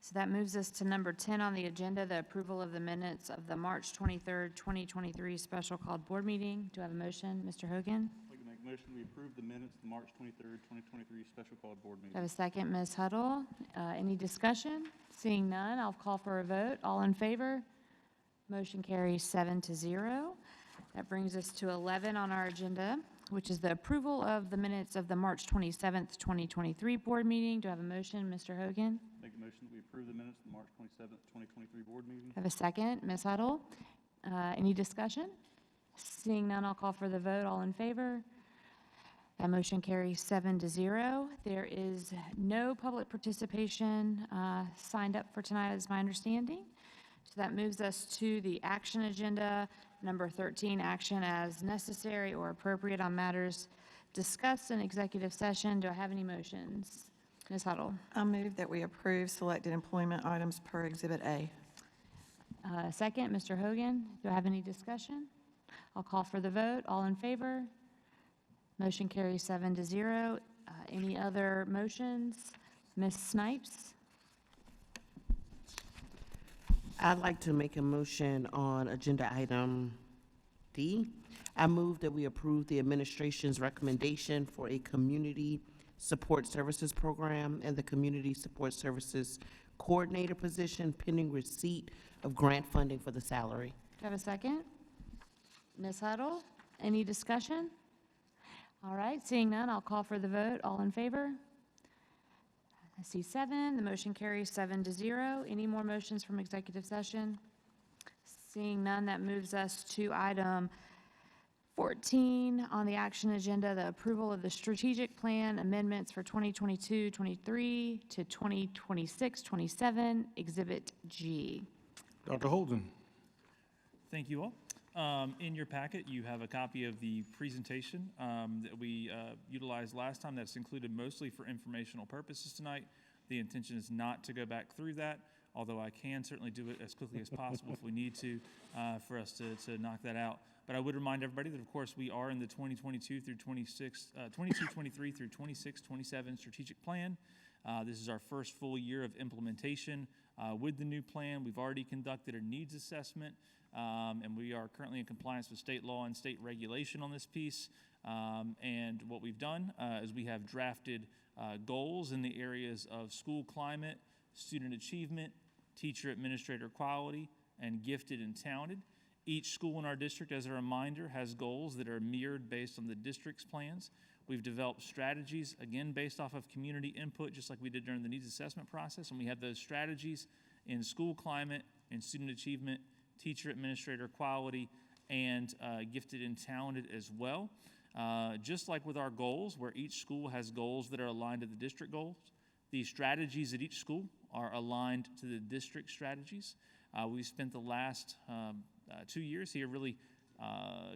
So that moves us to number 10 on the agenda, the approval of the minutes of the March 23rd, 2023 special called board meeting. Do I have a motion? Mr. Hogan? I'd like to make a motion we approve the minutes of the March 23rd, 2023 special called board meeting. Do I have a second? Ms. Huddle? Any discussion? Seeing none, I'll call for a vote. All in favor? Motion carries 7-0. That brings us to 11 on our agenda, which is the approval of the minutes of the March 27th, 2023 board meeting. Do I have a motion? Mr. Hogan? Make a motion that we approve the minutes of the March 27th, 2023 board meeting. Do I have a second? Ms. Huddle? Any discussion? Seeing none, I'll call for the vote. All in favor? That motion carries 7-0. There is no public participation signed up for tonight, is my understanding. So that moves us to the action agenda, number 13, action as necessary or appropriate on matters discussed in executive session. Do I have any motions? Ms. Huddle. I move that we approve selected employment items per Exhibit A. Second, Mr. Hogan. Do I have any discussion? I'll call for the vote. All in favor? Motion carries 7-0. Any other motions? Ms. Snipes? I'd like to make a motion on agenda item D. I move that we approve the administration's recommendation for a community support services program and the community support services coordinator position pending receipt of grant funding for the salary. Do I have a second? Ms. Huddle? Any discussion? All right, seeing none, I'll call for the vote. All in favor? I see 7. The motion carries 7-0. Any more motions from executive session? Seeing none, that moves us to item 14 on the action agenda, the approval of the strategic plan amendments for 2022-23 to 2026-27, Exhibit G. Dr. Holden. Thank you all. In your packet, you have a copy of the presentation that we utilized last time. That's included mostly for informational purposes tonight. The intention is not to go back through that, although I can certainly do it as quickly as possible if we need to for us to knock that out. But I would remind everybody that, of course, we are in the 2022 through 23 through 26-27 strategic plan. This is our first full year of implementation with the new plan. We've already conducted a needs assessment, and we are currently in compliance with state law and state regulation on this piece. And what we've done is we have drafted goals in the areas of school climate, student achievement, teacher administrator quality, and gifted and talented. Each school in our district, as a reminder, has goals that are mirrored based on the district's plans. We've developed strategies, again, based off of community input, just like we did during the needs assessment process, and we have those strategies in school climate, in student achievement, teacher administrator quality, and gifted and talented as well. Just like with our goals, where each school has goals that are aligned to the district goals, the strategies at each school are aligned to the district strategies. We've spent the last 2 years here really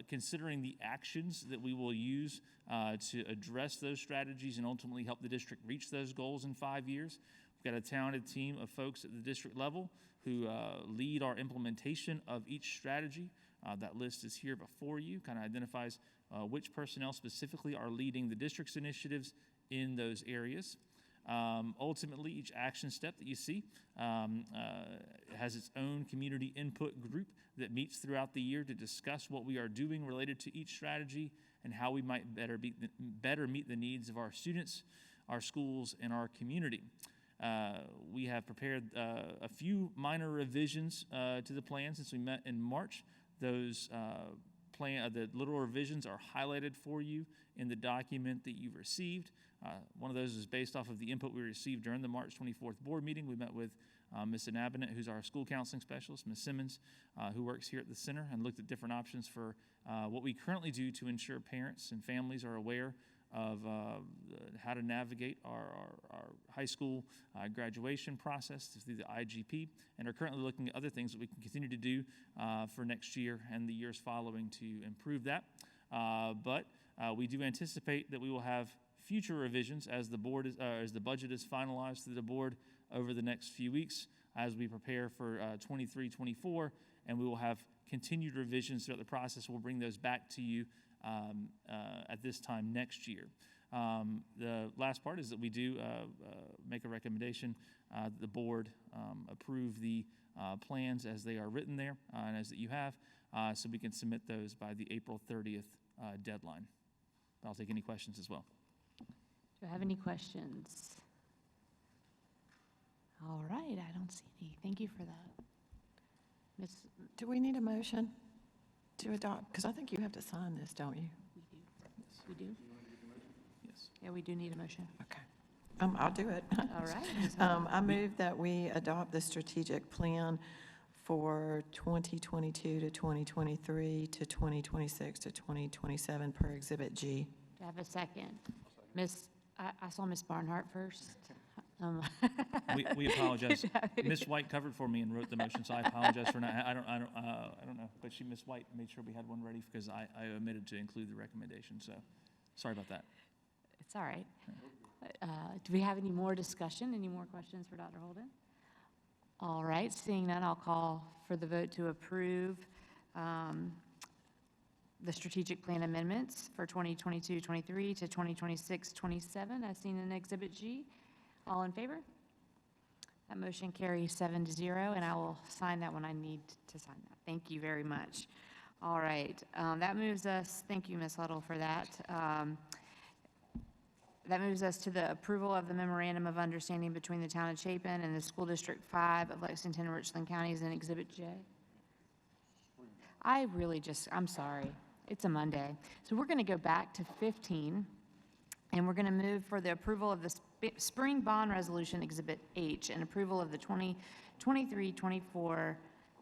considering the actions that we will use to address those strategies and ultimately help the district reach those goals in 5 years. We've got a talented team of folks at the district level who lead our implementation of each strategy. That list is here before you, kind of identifies which personnel specifically are leading the district's initiatives in those areas. Ultimately, each action step that you see has its own community input group that meets throughout the year to discuss what we are doing related to each strategy and how we might better meet the needs of our students, our schools, and our community. We have prepared a few minor revisions to the plan since we met in March. Those the little revisions are highlighted for you in the document that you've received. One of those is based off of the input we received during the March 24th board meeting. We met with Ms. Inabinet, who's our school counseling specialist, Ms. Simmons, who works here at the center, and looked at different options for what we currently do to ensure parents and families are aware of how to navigate our high school graduation process through the IGP, and are currently looking at other things that we can continue to do for next year and the years following to improve that. But we do anticipate that we will have future revisions as the budget is finalized through the board over the next few weeks as we prepare for 23-24, and we will have continued revisions throughout the process. We'll bring those back to you at this time next year. The last part is that we do make a recommendation. The board approve the plans as they are written there and as that you have, so we can submit those by the April 30th deadline. I'll take any questions as well. Do I have any questions? All right, I don't see any. Thank you for that. Ms. Do we need a motion to adopt? Because I think you have to sign this, don't you? We do? Yes. Yeah, we do need a motion. Okay. I'll do it. All right. Ms. Huddle. I move that we adopt the strategic plan for 2022 to 2023 to 2026 to 2027 per Exhibit G. Do I have a second? I saw Ms. Barnhart first. We apologize. Ms. White covered for me and wrote the motion, so I apologize for not, I don't know, but Ms. White made sure we had one ready because I omitted to include the recommendation, so sorry about that. It's all right. Do we have any more discussion? Any more questions for Dr. Holden? All right, seeing none, I'll call for the vote to approve the strategic plan amendments for 2022-23 to 2026-27 as seen in Exhibit G. All in favor? That motion carries 7-0, and I will sign that when I need to sign that. Thank you very much. All right, that moves us, thank you, Ms. Huddle, for that. That moves us to the approval of the memorandum of understanding between the town of Chapin and the School District 5 of Lexington and Richland Counties in Exhibit J. I'm sorry, it's a Monday. So we're going to go back to 15, and we're going to move for the approval of the Spring Bond Resolution Exhibit H and approval of the 2023-24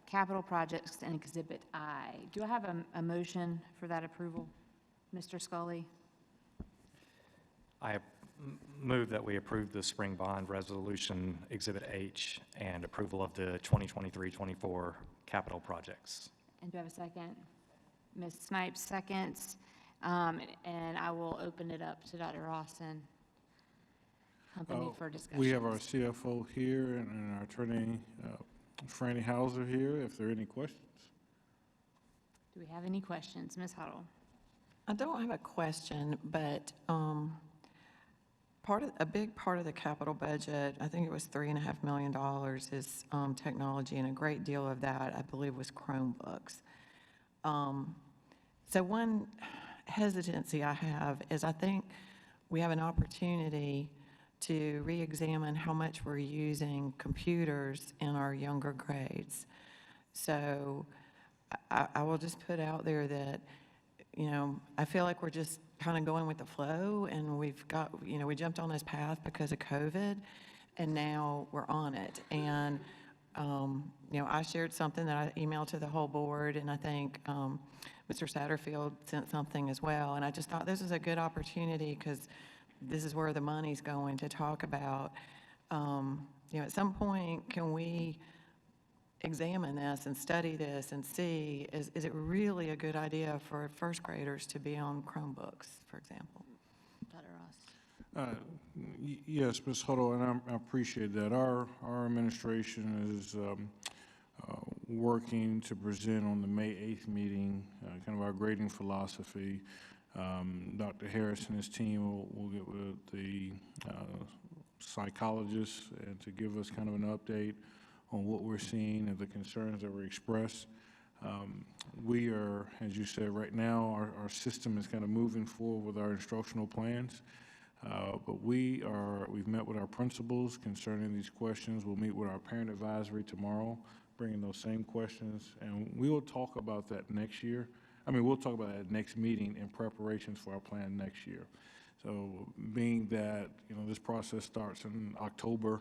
capital projects in Exhibit I. Do I have a motion for that approval? Mr. Scully? I move that we approve the Spring Bond Resolution Exhibit H and approval of the 2023-24 capital projects. And do I have a second? Ms. Snipes seconds, and I will open it up to Dr. Ross and company for discussion. We have our CFO here and our attorney, Franny Hauser here, if there are any questions. Do we have any questions? Ms. Huddle? I don't have a question, but a big part of the capital budget, I think it was $3.5 million, is technology, and a great deal of that, I believe, was Chromebooks. So one hesitancy I have is I think we have an opportunity to re-examine how much we're using computers in our younger grades. So I will just put out there that, I feel like we're just kind of going with the flow, and we've got, we jumped on this path because of COVID, and now we're on it. And, I shared something that I emailed to the whole board, and I think Mr. Satterfield sent something as well. And I just thought this is a good opportunity because this is where the money's going to talk about, at some point, can we examine this and study this and see, is it really a good idea for first graders to be on Chromebooks, for example? Dr. Ross? Yes, Ms. Huddle, and I appreciate that. Our administration is working to present on the May 8th meeting, kind of our grading philosophy. Dr. Harris and his team will get with the psychologists and to give us kind of an update on what we're seeing and the concerns that were expressed. We are, as you said, right now, our system is kind of moving forward with our instructional plans. But we've met with our principals concerning these questions. We'll meet with our parent advisory tomorrow, bringing those same questions, and we will talk about that next year. We'll talk about that at next meeting in preparations for our plan next year. So being that, this process starts in October,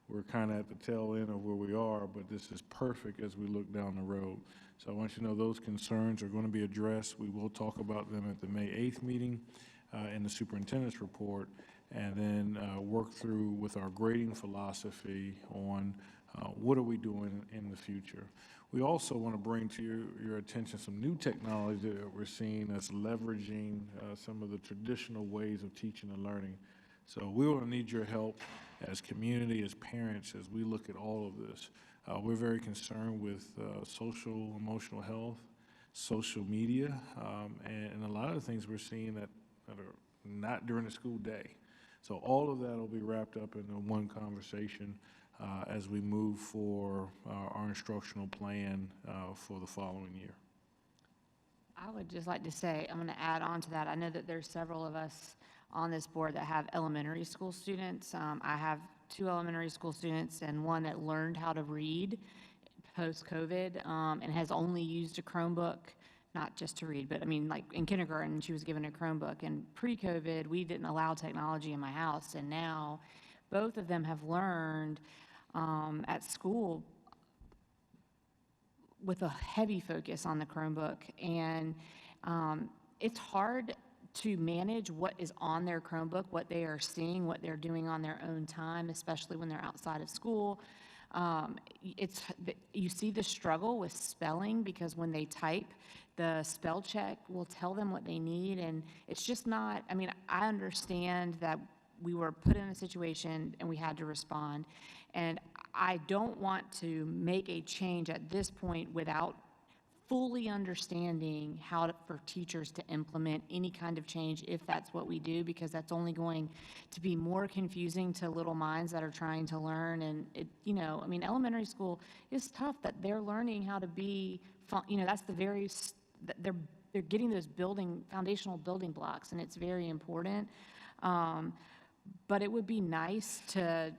we're kind of at the tail end of where we are, but this is perfect as we look down the road. So I want you to know those concerns are going to be addressed. We will talk about them at the May 8th meeting in the superintendent's report, and then work through with our grading philosophy on what are we doing in the future. We also want to bring to your attention some new technology that we're seeing that's leveraging some of the traditional ways of teaching and learning. So we will need your help as community, as parents, as we look at all of this. We're very concerned with social, emotional health, social media, and a lot of the things we're seeing that are not during the school day. So all of that will be wrapped up into one conversation as we move for our instructional plan for the following year. I would just like to say, I'm going to add on to that. I know that there's several of us on this board that have elementary school students. I have 2 elementary school students and one that learned how to read post-COVID and has only used a Chromebook, not just to read, but I mean, like in kindergarten, she was given a Chromebook. And pre-COVID, we didn't allow technology in my house. And now both of them have learned at school with a heavy focus on the Chromebook. And it's hard to manage what is on their Chromebook, what they are seeing, what they're doing on their own time, especially when they're outside of school. You see the struggle with spelling because when they type, the spell check will tell them what they need. And it's just not, I mean, I understand that we were put in a situation and we had to respond. And I don't want to make a change at this point without fully understanding how for teachers to implement any kind of change if that's what we do, because that's only going to be more confusing to little minds that are trying to learn. And it, you know, I mean, elementary school is tough that they're learning how to be, you know, that's the very, they're getting those foundational building blocks, and it's very important. But it would be nice to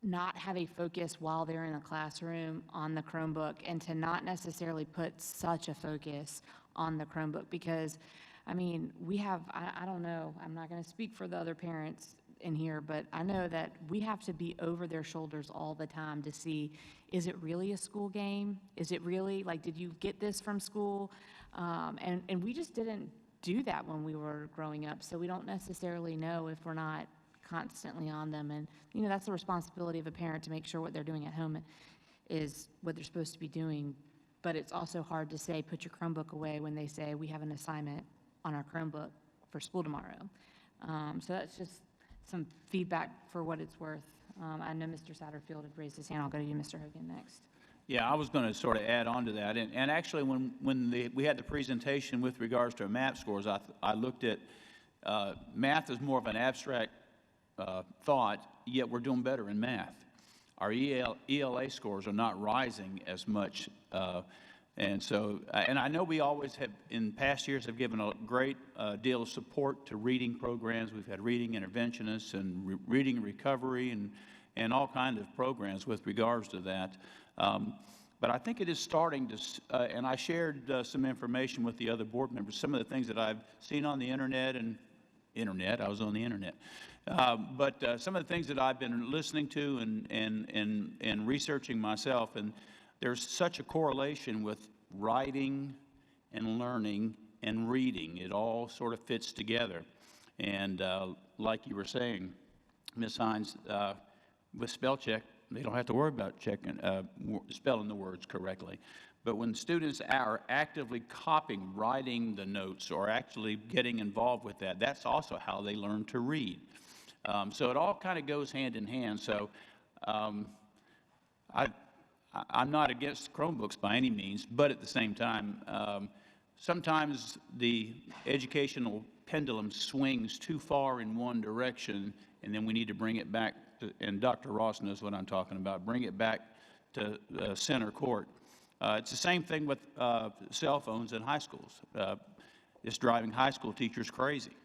not have a focus while they're in a classroom on the Chromebook, and to not necessarily put such a focus on the Chromebook, because, I mean, we have, I don't know, I'm not going to speak for the other parents in here, but I know that we have to be over their shoulders all the time to see, is it really a school game? Is it really, like, did you get this from school? And we just didn't do that when we were growing up, so we don't necessarily know if we're not constantly on them. And, you know, that's the responsibility of a parent to make sure what they're doing at home is what they're supposed to be doing. But it's also hard to say, put your Chromebook away when they say, we have an assignment on our Chromebook for school tomorrow. So that's just some feedback for what it's worth. I know Mr. Satterfield had raised his hand. I'll go to you, Mr. Hogan, next. Yeah, I was going to sort of add on to that. And actually, when we had the presentation with regards to our MAP scores, I looked at math as more of an abstract thought, yet we're doing better in math. Our ELA scores are not rising as much. And so, and I know we always have, in past years, have given a great deal of support to reading programs. We've had reading interventionists and reading recovery and all kinds of programs with regards to that. But I think it is starting to, and I shared some information with the other board members, some of the things that I've seen on the internet, I was on the internet. But some of the things that I've been listening to and researching myself, and there's such a correlation with writing and learning and reading. It all sort of fits together. And like you were saying, Ms. Hines, with spell check, they don't have to worry about checking, spelling the words correctly. But when students are actively copying, writing the notes, or actually getting involved with that, that's also how they learn to read. So it all kind of goes hand in hand. So I'm not against Chromebooks by any means, but at the same time, sometimes the educational pendulum swings too far in one direction, and then we need to bring it back to, and Dr. Ross knows what I'm talking about, bring it back to center court. It's the same thing with cell phones in high schools. It's driving high school teachers crazy.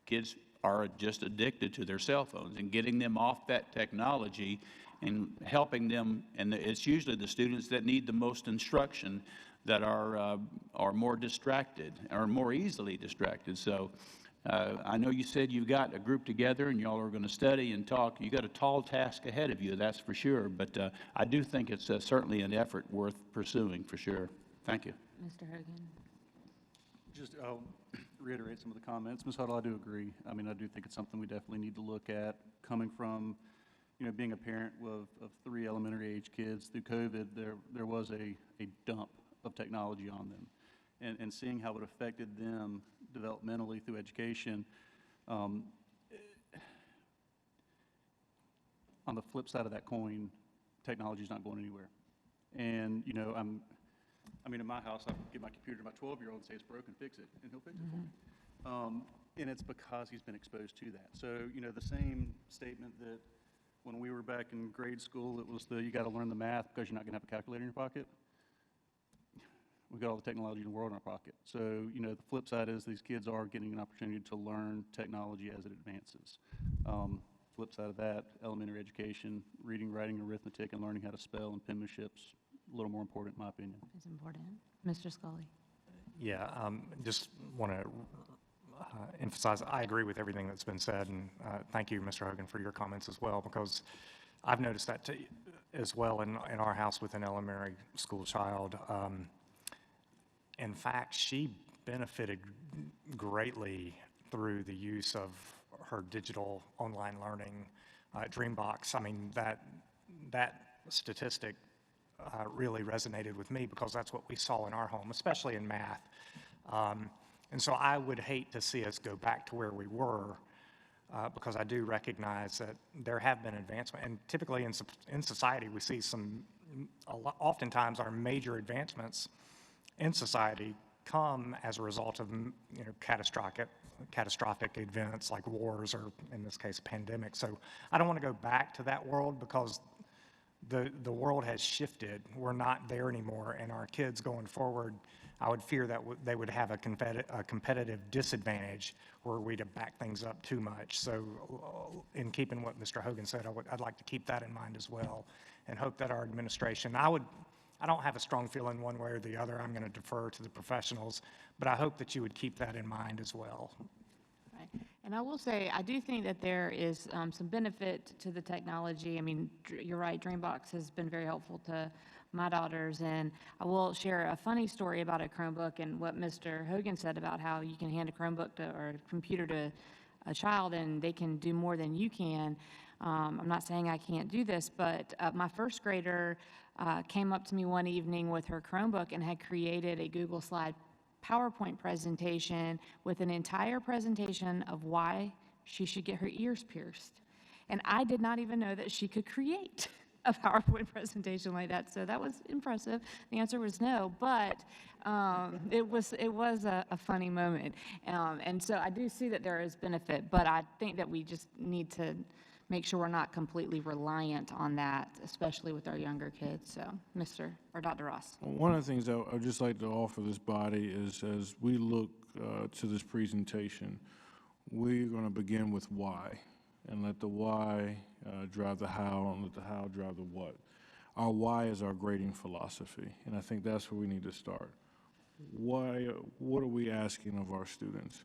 Kids are just addicted to their cell phones, and getting them off that technology and helping them, and it's usually the students that need the most instruction that are more distracted, or more easily distracted. So I know you said you've got a group together and y'all are going to study and talk. You got a tall task ahead of you, that's for sure, but I do think it's certainly an effort worth pursuing, for sure. Thank you. Mr. Hogan. Just reiterate some of the comments. Ms. Huddle, I do agree. I mean, I do think it's something we definitely need to look at. Coming from, you know, being a parent of 3 elementary age kids through COVID, there was a dump of technology on them. And seeing how it affected them developmentally through education. On the flip side of that coin, technology is not going anywhere. And, you know, I mean, in my house, I get my computer to my 12-year-old and say it's broken, fix it, and he'll fix it for me. And it's because he's been exposed to that. So, you know, the same statement that when we were back in grade school, it was you got to learn the math because you're not going to have a calculator in your pocket. We've got all the technology in the world in our pocket. So, you know, the flip side is these kids are getting an opportunity to learn technology as it advances. Flip side of that, elementary education, reading, writing, arithmetic, and learning how to spell and penmanship's a little more important, in my opinion. It's important. Mr. Scully? Yeah, just want to emphasize, I agree with everything that's been said, and thank you, Mr. Hogan, for your comments as well, because I've noticed that as well in our house with an elementary school child. In fact, she benefited greatly through the use of her digital online learning, Dreambox. I mean, that statistic really resonated with me because that's what we saw in our home, especially in math. And so I would hate to see us go back to where we were because I do recognize that there have been advancements. And typically in society, we see oftentimes our major advancements in society come as a result of, you know, catastrophic events like wars or, in this case, pandemics. So I don't want to go back to that world because the world has shifted. We're not there anymore, and our kids going forward, I would fear that they would have a competitive disadvantage were we to back things up too much. So in keeping what Mr. Hogan said, I'd like to keep that in mind as well and hope that our administration, I don't have a strong feeling one way or the other. I'm going to defer to the professionals, but I hope that you would keep that in mind as well. Right. And I will say, I do think that there is some benefit to the technology. I mean, you're right, Dreambox has been very helpful to my daughters, and I will share a funny story about a Chromebook and what Mr. Hogan said about how you can hand a Chromebook or a computer to a child and they can do more than you can. I'm not saying I can't do this, but my first grader came up to me one evening with her Chromebook and had created a Google Slide PowerPoint presentation with an entire presentation of why she should get her ears pierced. And I did not even know that she could create a PowerPoint presentation like that, so that was impressive. The answer was no, but it was a funny moment. And so I do see that there is benefit, but I think that we just need to make sure we're not completely reliant on that, especially with our younger kids. So, Dr. Ross. One of the things I'd just like to offer this body is, as we look to this presentation, we're going to begin with why, and let the why drive the how, and let the how drive the what. Our why is our grading philosophy, and I think that's where we need to start. Why? What are we asking of our students?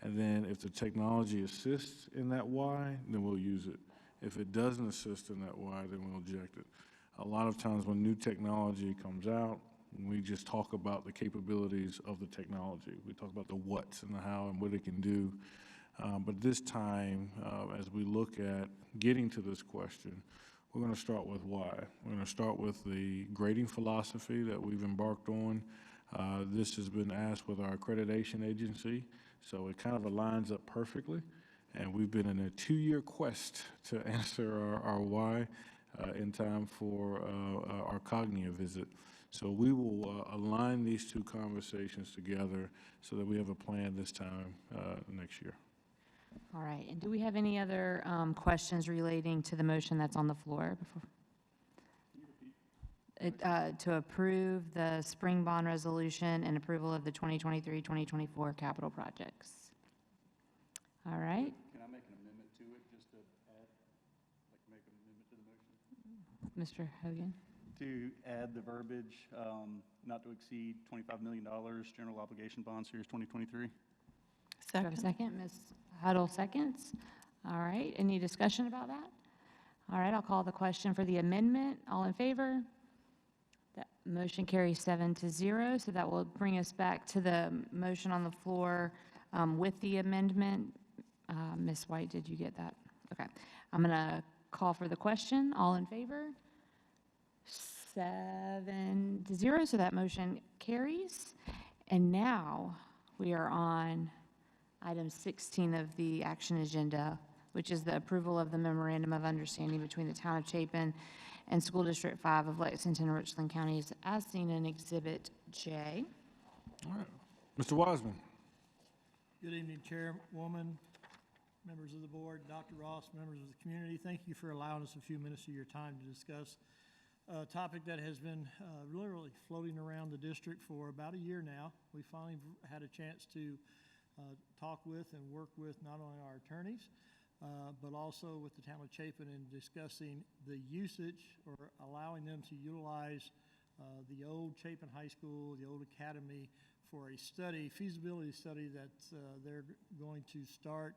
And then if the technology assists in that why, then we'll use it. If it doesn't assist in that why, then we'll eject it. A lot of times when new technology comes out, we just talk about the capabilities of the technology. We talk about the what's and the how and what it can do. But this time, as we look at getting to this question, we're going to start with why. We're going to start with the grading philosophy that we've embarked on. This has been asked with our accreditation agency, so it kind of aligns up perfectly. And we've been in a 2-year quest to answer our why in time for our Cognia visit. So we will align these two conversations together so that we have a plan this time next year. All right, and do we have any other questions relating to the motion that's on the floor? To approve the spring bond resolution and approval of the 2023-2024 capital projects. All right, Can I make an amendment to it, just to add, like make an amendment to the motion? Mr. Hogan. To add the verbiage, not to exceed $25 million, general obligation bond series 2023. Do I have a second? Ms. Huddle seconds. All right, any discussion about that? All right, I'll call the question for the amendment. All in favor? That motion carries 7-0, so that will bring us back to the motion on the floor with the amendment. Ms. White, did you get that? Okay, I'm going to call for the question. All in favor? 7-0, so that motion carries. And now we are on item 16 of the action agenda, which is the approval of the memorandum of understanding between the Town of Chapin and School District 5 of Lexington and Richland Counties, as seen in Exhibit J. All right. Mr. Wiseman. Good evening, Chairwoman, members of the board, Dr. Ross, members of the community. Thank you for allowing us a few minutes of your time to discuss a topic that has been literally floating around the district for about a year now. We finally had a chance to talk with and work with not only our attorneys, but also with the town of Chapin in discussing the usage or allowing them to utilize the old Chapin High School, the old academy, for a study, feasibility study that they're going to start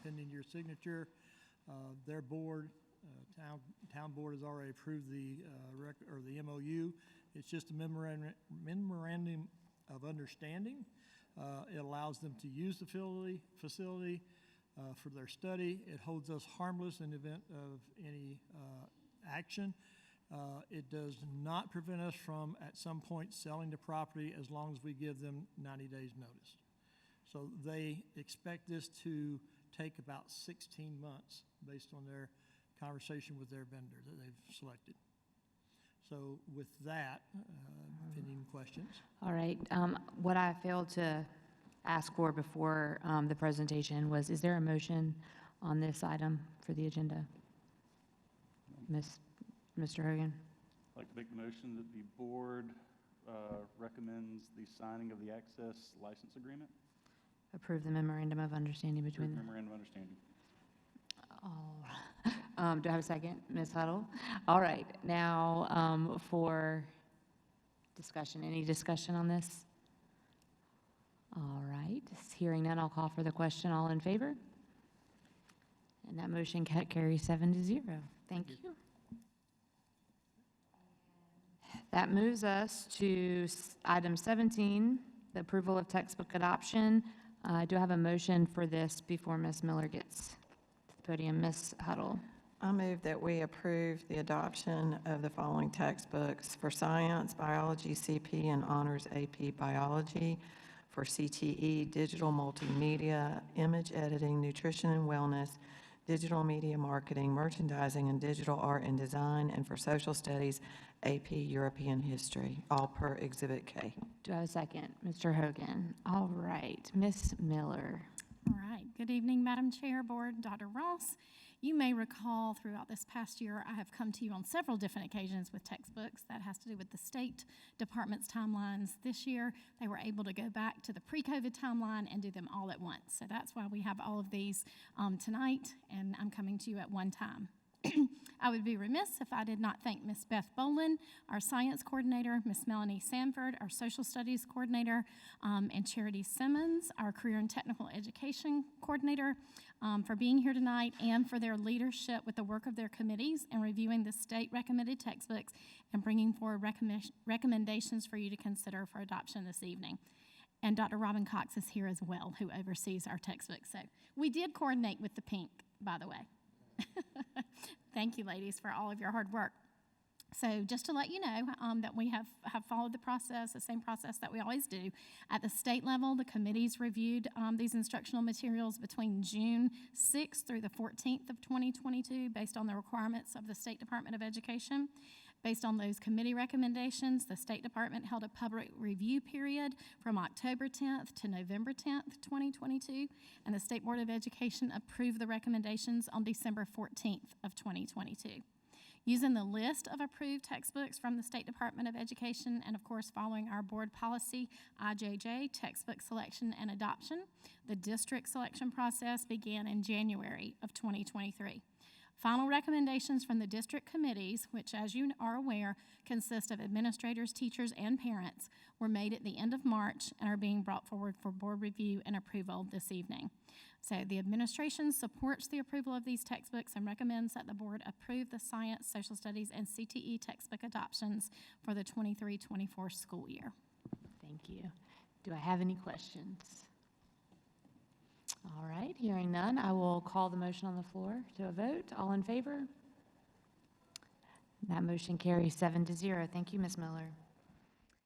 pending your signature. Their board, town board has already approved the the MOU. It's just a memorandum of understanding. It allows them to use the facility for their study. It holds us harmless in the event of any action. It does not prevent us from, at some point, selling the property as long as we give them 90 days' notice. So they expect this to take about 16 months based on their conversation with their vendor that they've selected. So with that, any questions? All right. What I failed to ask for before the presentation was, is there a motion on this item for the agenda? Mr. Hogan? I'd like to make the motion that the board recommends the signing of the access license agreement. Approve the memorandum of understanding between them. Memorandum of understanding. Do I have a second? Ms. Huddle? All right. Now, for discussion, any discussion on this? All right. Hearing none, I'll call for the question. All in favor? And that motion carries 7-0. Thank you. That moves us to item 17, the approval of textbook adoption. I do have a motion for this before Ms. Miller gets to the podium. Ms. Huddle. I move that we approve the adoption of the following textbooks for science, biology, CP, and honors AP biology, for CTE, digital multimedia, image editing, nutrition and wellness, digital media marketing, merchandising, and digital art and design, and for social studies, AP European history, all per Exhibit K. Do I have a second? Mr. Hogan. All right. Ms. Miller. All right. Good evening, Madam Chair, Board, Dr. Ross. You may recall throughout this past year, I have come to you on several different occasions with textbooks. That has to do with the State Department's timelines. This year, they were able to go back to the pre-COVID timeline and do them all at once. So that's why we have all of these tonight, and I'm coming to you at one time. I would be remiss if I did not thank Ms. Beth Boland, our science coordinator, Ms. Melanie Sanford, our social studies coordinator, and Charity Simmons, our career and technical education coordinator, for being here tonight and for their leadership with the work of their committees and reviewing the state recommended textbooks and bringing forward recommendations for you to consider for adoption this evening. And Dr. Robin Cox is here as well, who oversees our textbooks. So we did coordinate with the pink, by the way. Thank you, ladies, for all of your hard work. So just to let you know that we have followed the process, the same process that we always do. At the state level, the committees reviewed these instructional materials between June 6th through the 14th of 2022 based on the requirements of the State Department of Education. Based on those committee recommendations, the State Department held a public review period from October 10th to November 10th, 2022, and the State Board of Education approved the recommendations on December 14th of 2022. Using the list of approved textbooks from the State Department of Education and, of course, following our board policy, IJJ, textbook selection and adoption, the district selection process began in January of 2023. Final recommendations from the district committees, which, as you are aware, consist of administrators, teachers, and parents, were made at the end of March and are being brought forward for board review and approval this evening. So the administration supports the approval of these textbooks and recommends that the board approve the science, social studies, and CTE textbook adoptions for the 23-24 school year. Thank you. Do I have any questions? All right, hearing none, I will call the motion on the floor to a vote. All in favor? That motion carries 7-0. Thank you, Ms. Miller.